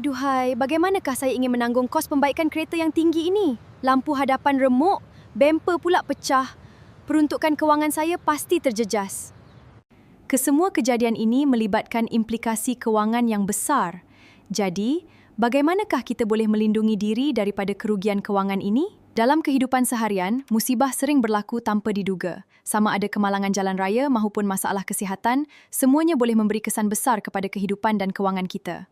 Aduhai, bagaimanakah saya ingin menanggung kos pembaikan kereta yang tinggi ini? Lampu hadapan remuk, bemper pula pecah. Peruntukan kewangan saya pasti terjejas. Kesemua kejadian ini melibatkan implikasi kewangan yang besar. Jadi, bagaimanakah kita boleh melindungi diri daripada kerugian kewangan ini? Dalam kehidupan seharian, musibah sering berlaku tanpa diduga. Sama ada kemalangan jalan raya maupun masalah kesihatan, semuanya boleh memberi kesan besar kepada kehidupan dan kewangan kita.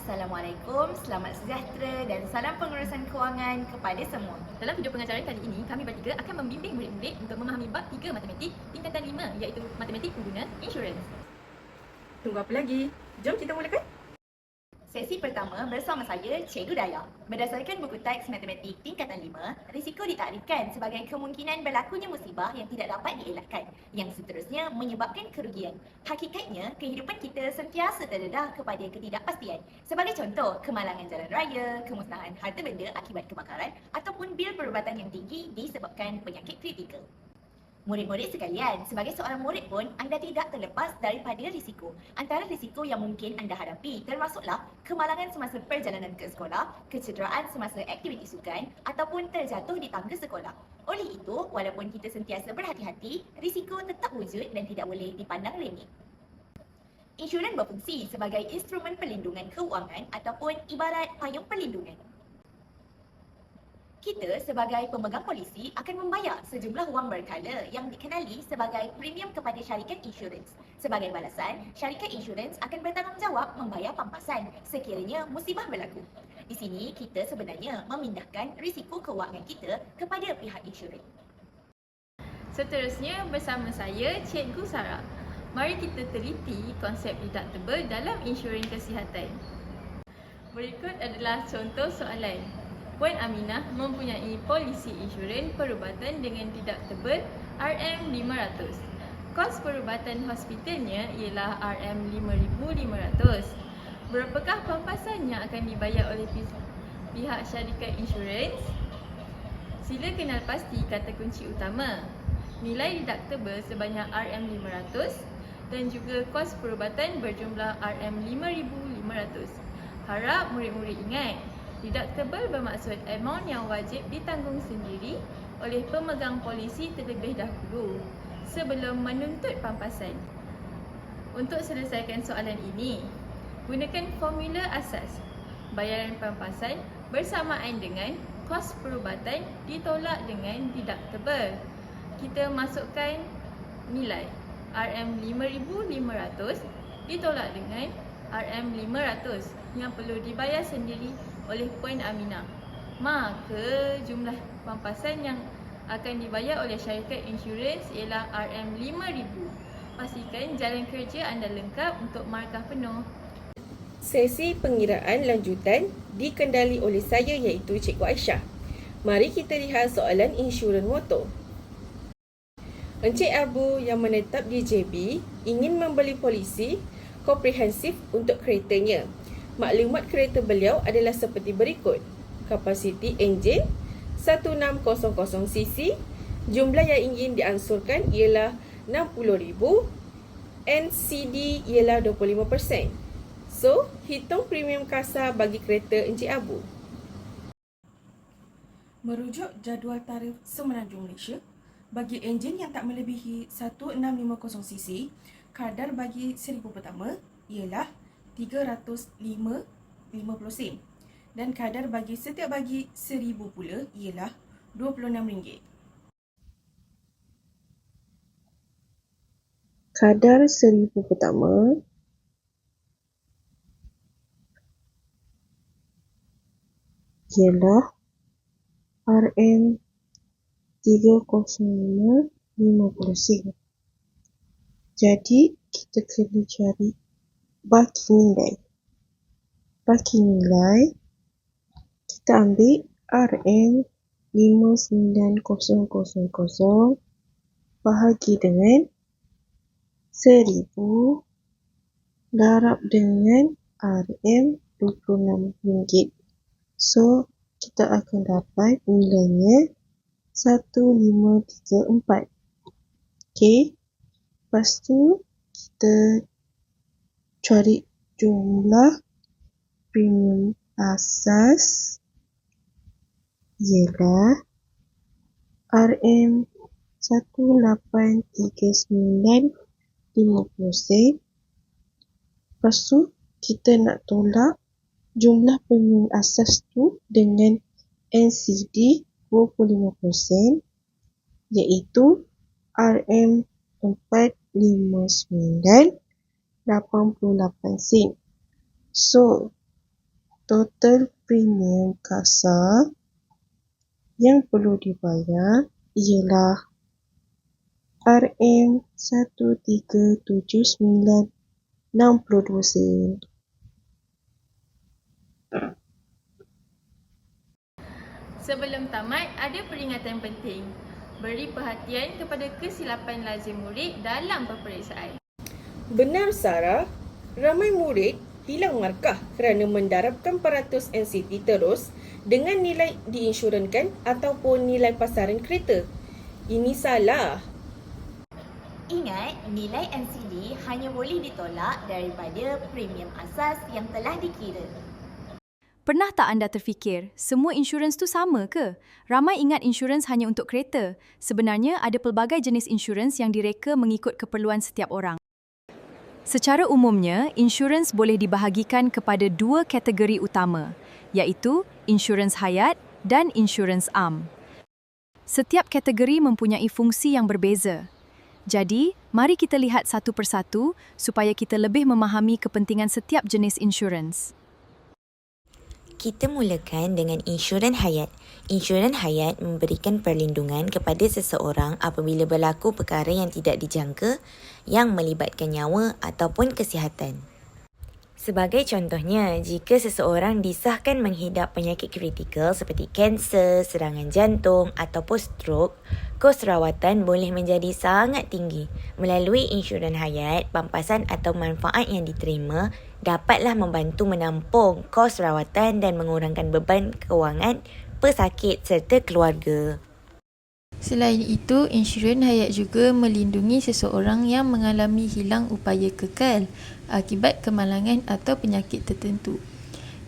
Assalamualaikum, selamat sejahtera dan salam pengurusan kewangan kepada semua. Dalam video pengajaran kali ini, kami bertiga akan membimbing murid-murid untuk memahami bab 3 matematik tingkatan 5 iaitu matematik pengguna insurans. Tunggu apa lagi? Jom kita mulakan. Sesi pertama bersama saya, Cikgu Daya. Berdasarkan buku teks matematik tingkatan 5, risiko ditakdirkan sebagai kemungkinan berlakunya musibah yang tidak dapat dielakkan, yang seterusnya menyebabkan kerugian. Hakikatnya, kehidupan kita sentiasa terdedah kepada ketidakpastian. Sebagai contoh, kemalangan jalan raya, kemusnahan harta benda akibat kebakaran ataupun bil perubatan yang tinggi disebabkan penyakit kritikal. Murid-murid sekalian, sebagai seorang murid pun anda tidak terlepas daripada risiko. Antara risiko yang mungkin anda hadapi termasuklah kemalangan semasa perjalanan ke sekolah, kecederaan semasa aktiviti sukan ataupun terjatuh di tangga sekolah. Oleh itu, walaupun kita sentiasa berhati-hati, risiko tetap wujud dan tidak boleh dipandang remeh. Insurans berfungsi sebagai instrumen perlindungan keuangan ataupun ibarat payung perlindungan. Kita sebagai pemegang polisi akan membayar sejumlah wang berkala yang dikenali sebagai premium kepada syarikat insurans. Sebagai balasan, syarikat insurans akan bertanggungjawab membayar pampasan sekiranya musibah berlaku. Di sini, kita sebenarnya memindahkan risiko keuangan kita kepada pihak insurans. Seterusnya bersama saya, Cikgu Sarah. Mari kita teliti konsep deductible dalam insurans kesihatan. Berikut adalah contoh soalan. Puan Aminah mempunyai polisi insurans perubatan dengan deductible RM500. Kos perubatan hospitalnya ialah RM5,500. Berapakah pampasan yang akan dibayar oleh pihak syarikat insurans? Sila kenal pasti kata kunci utama. Nilai deductible sebanyak RM500 dan juga kos perubatan berjumlah RM5,500. Harap murid-murid ingat, deductible bermaksud amount yang wajib ditanggung sendiri oleh pemegang polisi terlebih dahulu sebelum menuntut pampasan. Untuk selesaikan soalan ini, gunakan formula asas. Bayaran pampasan bersamaan dengan kos perubatan ditolak dengan deductible. Kita masukkan nilai RM5,500 ditolak dengan RM500 yang perlu dibayar sendiri oleh Puan Aminah. Maka jumlah pampasan yang akan dibayar oleh syarikat insurans ialah RM5,000. Pastikan jalan kerja anda lengkap untuk markah penuh. Sesi pengiraan lanjutan dikendali oleh saya iaitu Cikgu Aisyah. Mari kita lihat soalan insurans motor. Encik Abu yang menetap di JB ingin membeli polisi komprehensif untuk keretanya. Maklumat kereta beliau adalah seperti berikut. Kapasiti enjin 1600cc, jumlah yang ingin diansurkan ialah 60,000, NCD ialah 25%. So, hitung premium kasar bagi kereta Encik Abu. Merujuk jadual tarif Semenanjung Malaysia, bagi enjin yang tak melebihi 1650cc, kadar bagi 1000 pertama ialah 305.50 sen dan kadar bagi setiap bagi 1000 pula ialah RM26. Kadar 1000 pertama ialah RM305.50 sen. Jadi kita kena cari baki nilai. Baki nilai kita ambil RM59000 bahagi dengan 1000 darab dengan RM26. So, kita akan dapat nilainya 1534. Okey. Lepas tu, kita cari jumlah premium asas ialah RM1839.50 sen. Lepas tu kita nak tolak jumlah premium asas tu dengan NCD 25% iaitu RM459.88 sen. So, total premium kasar yang perlu dibayar ialah RM1379.62 sen. Sebelum tamat, ada peringatan penting. Beri perhatian kepada kesilapan lazim murid dalam peperiksaan. Benar, Sarah. Ramai murid hilang markah kerana mendarabkan peratus NCT terus dengan nilai diinsurankan ataupun nilai pasaran kereta. Ini salah. Ingat, nilai NCD hanya boleh ditolak daripada premium asas yang telah dikira. Pernah tak anda terfikir, semua insurans tu sama ke? Ramai ingat insurans hanya untuk kereta. Sebenarnya ada pelbagai jenis insurans yang direka mengikut keperluan setiap orang. Secara umumnya, insurans boleh dibahagikan kepada dua kategori utama, iaitu insurans hayat dan insurans am. Setiap kategori mempunyai fungsi yang berbeza. Jadi, mari kita lihat satu persatu supaya kita lebih memahami kepentingan setiap jenis insurans. Kita mulakan dengan insurans hayat. Insurans hayat memberikan perlindungan kepada seseorang apabila berlaku perkara yang tidak dijangka yang melibatkan nyawa ataupun kesihatan. Sebagai contohnya, jika seseorang disahkan menghidap penyakit kritikal seperti kanser, serangan jantung ataupun stroke, kos rawatan boleh menjadi sangat tinggi. Melalui insurans hayat, pampasan atau manfaat yang diterima dapatlah membantu menampung kos rawatan dan mengurangkan beban kewangan pesakit serta keluarga. Selain itu, insurans hayat juga melindungi seseorang yang mengalami hilang upaya kekal akibat kemalangan atau penyakit tertentu.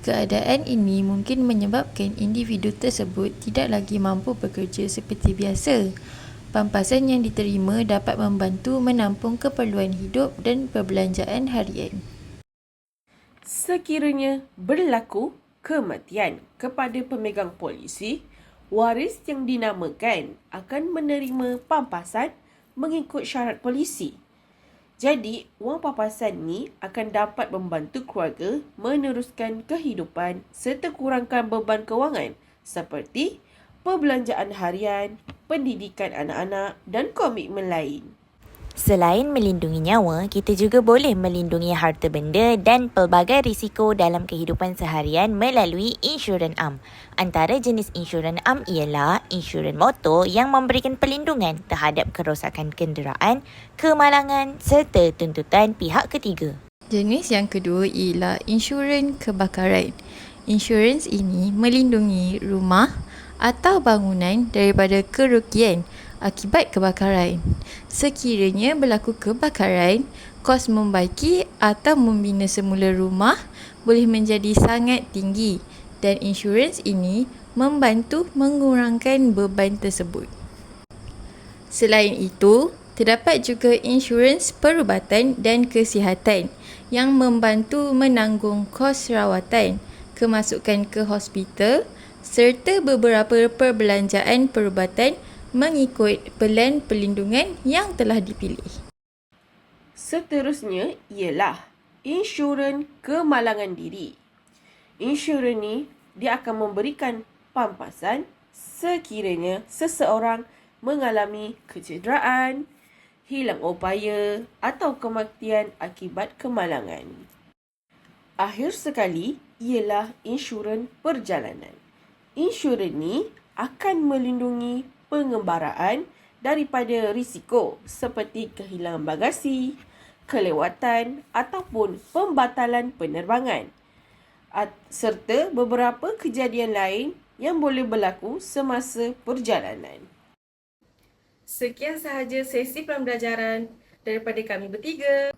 Keadaan ini mungkin menyebabkan individu tersebut tidak lagi mampu bekerja seperti biasa. Pampasan yang diterima dapat membantu menampung keperluan hidup dan perbelanjaan harian. Sekiranya berlaku kematian kepada pemegang polisi, waris yang dinamakan akan menerima pampasan mengikut syarat polisi. Jadi, wang pampasan ni akan dapat membantu keluarga meneruskan kehidupan serta kurangkan beban kewangan seperti perbelanjaan harian, pendidikan anak-anak dan komitmen lain. Selain melindungi nyawa, kita juga boleh melindungi harta benda dan pelbagai risiko dalam kehidupan seharian melalui insurans am. Antara jenis insurans am ialah insurans motor yang memberikan perlindungan terhadap kerosakan kenderaan, kemalangan serta tuntutan pihak ketiga. Jenis yang kedua ialah insurans kebakaran. Insurans ini melindungi rumah atau bangunan daripada kerugian akibat kebakaran. Sekiranya berlaku kebakaran, kos membaiki atau membina semula rumah boleh menjadi sangat tinggi dan insurans ini membantu mengurangkan beban tersebut. Selain itu, terdapat juga insurans perubatan dan kesihatan yang membantu menanggung kos rawatan, kemasukan ke hospital serta beberapa perbelanjaan perubatan mengikut pelan perlindungan yang telah dipilih. Seterusnya ialah insurans kemalangan diri. Insurans ni dia akan memberikan pampasan sekiranya seseorang mengalami kecederaan, hilang upaya atau kematian akibat kemalangan. Akhir sekali ialah insurans perjalanan. Insurans ni akan melindungi pengembaraan daripada risiko seperti kehilangan bagasi, kelewatan ataupun pembatalan penerbangan serta beberapa kejadian lain yang boleh berlaku semasa perjalanan. Sekian sahaja sesi pembelajaran daripada kami bertiga.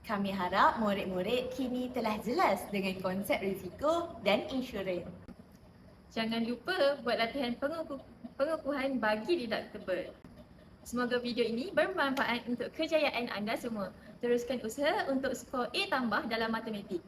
Kami harap murid-murid kini telah jelas dengan konsep risiko dan insurans. Jangan lupa buat latihan pengukuhan bagi deductible. Semoga video ini bermanfaat untuk kejayaan anda semua. Teruskan usaha untuk skor A tambah dalam matematik.